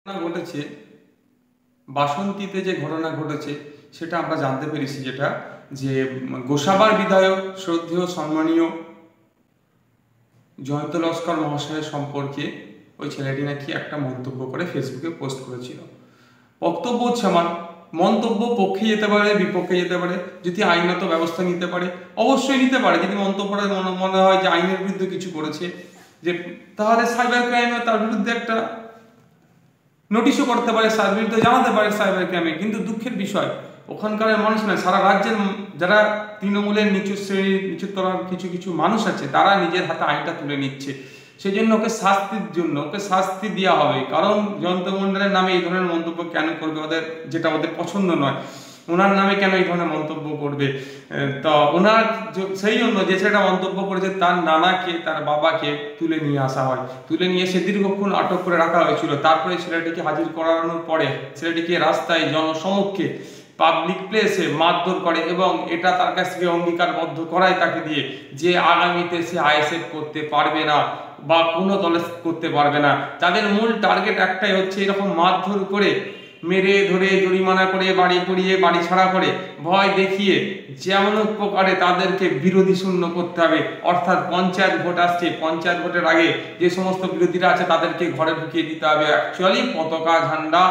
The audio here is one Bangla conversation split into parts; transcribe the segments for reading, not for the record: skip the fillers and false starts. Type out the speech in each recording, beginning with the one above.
ঘটনা ঘটেছে বাসন্তীতে, যে ঘটনা ঘটেছে সেটা আমরা জানতে পেরেছি, যেটা যে গোসাবার বিধায়ক শ্রদ্ধেয় সম্মানীয় জয়ন্ত লস্কর মহাশয়ের সম্পর্কে ওই ছেলেটি নাকি একটা মন্তব্য করে ফেসবুকে পোস্ট করেছিল। বক্তব্য হচ্ছে আমার, মন্তব্য পক্ষে যেতে পারে, বিপক্ষে যেতে পারে। যদি আইনত ব্যবস্থা নিতে পারে অবশ্যই নিতে পারে। যদি মন্তব্যটা মনে হয় যে আইনের বিরুদ্ধে কিছু করেছে, যে তাহলে সাইবার ক্রাইমে তার বিরুদ্ধে একটা নোটিশও করতে পারে, তার বিরুদ্ধে জানাতে পারে সাইবার ক্রাইমে। কিন্তু দুঃখের বিষয়, ওখানকার মানুষ নয়, সারা রাজ্যের যারা তৃণমূলের নিচু শ্রেণীর নিচু তলার কিছু কিছু মানুষ আছে, তারা নিজের হাতে আইনটা তুলে নিচ্ছে। সেই জন্য ওকে শাস্তি দেওয়া হবে। কারণ জয়ন্ত মণ্ডলের নামে এই ধরনের মন্তব্য কেন করবে? যেটা ওদের পছন্দ নয়, ওনার নামে কেন এই ধরনের মন্তব্য করবে? তা ওনার সেই জন্য যে ছেলেটা মন্তব্য করেছে তার নানাকে, তার বাবাকে তুলে নিয়ে আসা হয়, তুলে নিয়ে এসে দীর্ঘক্ষণ আটক করে রাখা হয়েছিল। তারপরে ছেলেটিকে হাজির করানোর পরে ছেলেটিকে রাস্তায় জনসমক্ষে পাবলিক প্লেসে মারধর করে, এবং এটা তার কাছ থেকে অঙ্গীকারবদ্ধ করায় তাকে দিয়ে, যে আগামীতে সে আইএসএফ করতে পারবে না বা কোনো দলে করতে পারবে না। তাদের মূল টার্গেট একটাই হচ্ছে, এরকম মারধর করে, মেরে ধরে, জরিমানা করে, বাড়ি পড়িয়ে, বাড়ি ছাড়া করে, ভয় দেখিয়ে যেমন প্রকারে তাদেরকে বিরোধী শূন্য করতে হবে। অর্থাৎ পঞ্চায়েত ভোট আসছে, পঞ্চায়েত ভোটের আগে যে সমস্ত বিরোধীরা আছে তাদেরকে ঘরে ঢুকিয়ে দিতে হবে। অ্যাকচুয়ালি পতাকা ঝান্ডা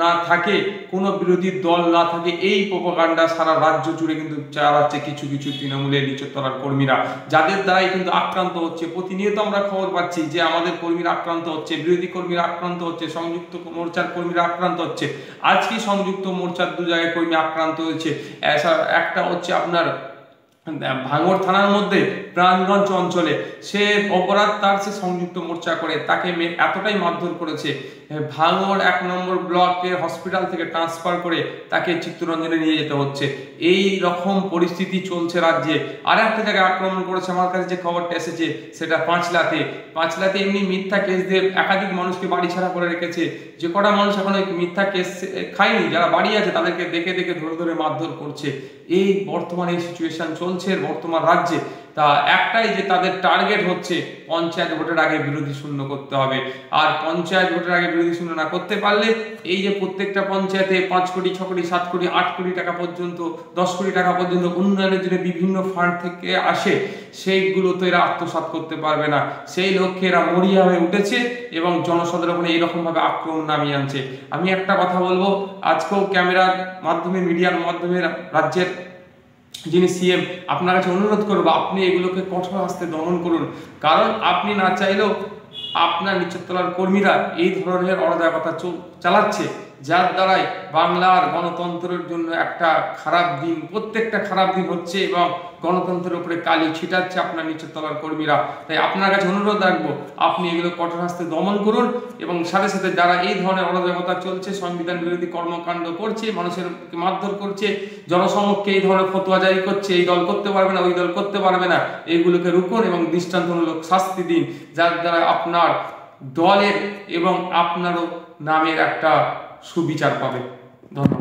না থাকে, কোনো বিরোধী দল না থাকে, এই প্রোপাগান্ডা সারা রাজ্য জুড়ে কিন্তু চালাচ্ছে কিছু কিছু তৃণমূলের নিচতলার কর্মীরা, যাদের দ্বারাই কিন্তু আক্রান্ত হচ্ছে। প্রতিনিয়ত আমরা খবর পাচ্ছি যে আমাদের কর্মীরা আক্রান্ত হচ্ছে, বিরোধী কর্মীরা আক্রান্ত হচ্ছে, সংযুক্ত মোর্চার কর্মীরা আক্রান্ত হচ্ছে। আজকে সংযুক্ত মোর্চার দু জায়গায় কর্মী আক্রান্ত হয়েছে। একটা হচ্ছে আপনার ভাঙড় থানার মধ্যে প্রাণগঞ্জ অঞ্চলে, সে অপরাধ তার, সে সংযুক্ত মোর্চা করে, তাকে এতটাই মারধর করেছে, ভাঙড় 1 নম্বর ব্লকের হসপিটাল থেকে ট্রান্সফার করে তাকে চিত্তরঞ্জনে নিয়ে যেতে হচ্ছে। এই রকম পরিস্থিতি চলছে রাজ্যে। আর একটা জায়গায় আক্রমণ করেছে, আমার কাছে যে খবরটা এসেছে সেটা পাঁচলাতে এমনি মিথ্যা কেস দিয়ে একাধিক মানুষকে বাড়ি ছাড়া করে রেখেছে। যে কটা মানুষ এখন ওই মিথ্যা কেস খায়নি, যারা বাড়ি আছে, তাদেরকে দেখে দেখে ধরে ধরে মারধর করছে। এই বর্তমানে এই সিচুয়েশন চলছে বর্তমান রাজ্যে। তা একটাই, যে তাদের টার্গেট হচ্ছে পঞ্চায়েত ভোটের আগে বিরোধী শূন্য করতে হবে। আর পঞ্চায়েত ভোটের আগে বিরোধী শূন্য না করতে পারলে, এই যে প্রত্যেকটা পঞ্চায়েতে 5 কোটি, 6 কোটি, 7 কোটি, 8 কোটি টাকা পর্যন্ত, 10 কোটি টাকা পর্যন্ত উন্নয়নের জন্য বিভিন্ন ফান্ড থেকে আসে, সেইগুলো তো এরা আত্মসাৎ করতে পারবে না। সেই লক্ষ্যে এরা মরিয়া হয়ে উঠেছে এবং জনসাধারণ উপরে এইরকম ভাবে আক্রমণ নামিয়ে আনছে। আমি একটা কথা বলবো, আজকেও ক্যামেরার মাধ্যমে, মিডিয়ার মাধ্যমে রাজ্যের যিনি সিএম, আপনার কাছে অনুরোধ করবো, আপনি এগুলোকে কঠোর হস্তে দমন করুন। কারণ আপনি না চাইলেও আপনার নিচতলার কর্মীরা এই ধরনের অরাজকতা চালাচ্ছে, যার দ্বারাই বাংলার গণতন্ত্রের জন্য একটা খারাপ দিন, প্রত্যেকটা খারাপ দিন হচ্ছে, এবং গণতন্ত্রের উপরে কালি ছিটাচ্ছে আপনার নিচতলার কর্মীরা। তাই আপনার কাছে অনুরোধ রাখবো, আপনি এগুলো কঠোর হস্তে দমন করুন, এবং সাথে সাথে যারা এই ধরনের অরাজকতা চলছে, সংবিধান বিরোধী কর্মকাণ্ড করছে, মানুষের মারধর করছে, জনসমক্ষে এই ধরনের ফতোয়া জারি করছে, এই দল করতে পারবে না, ওই দল করতে পারবে না, এইগুলোকে রুখুন এবং দৃষ্টান্তমূলক শাস্তি দিন, যার দ্বারা আপনার দলের এবং আপনারও নামের একটা সুবিচার পাবে। ধন্যবাদ।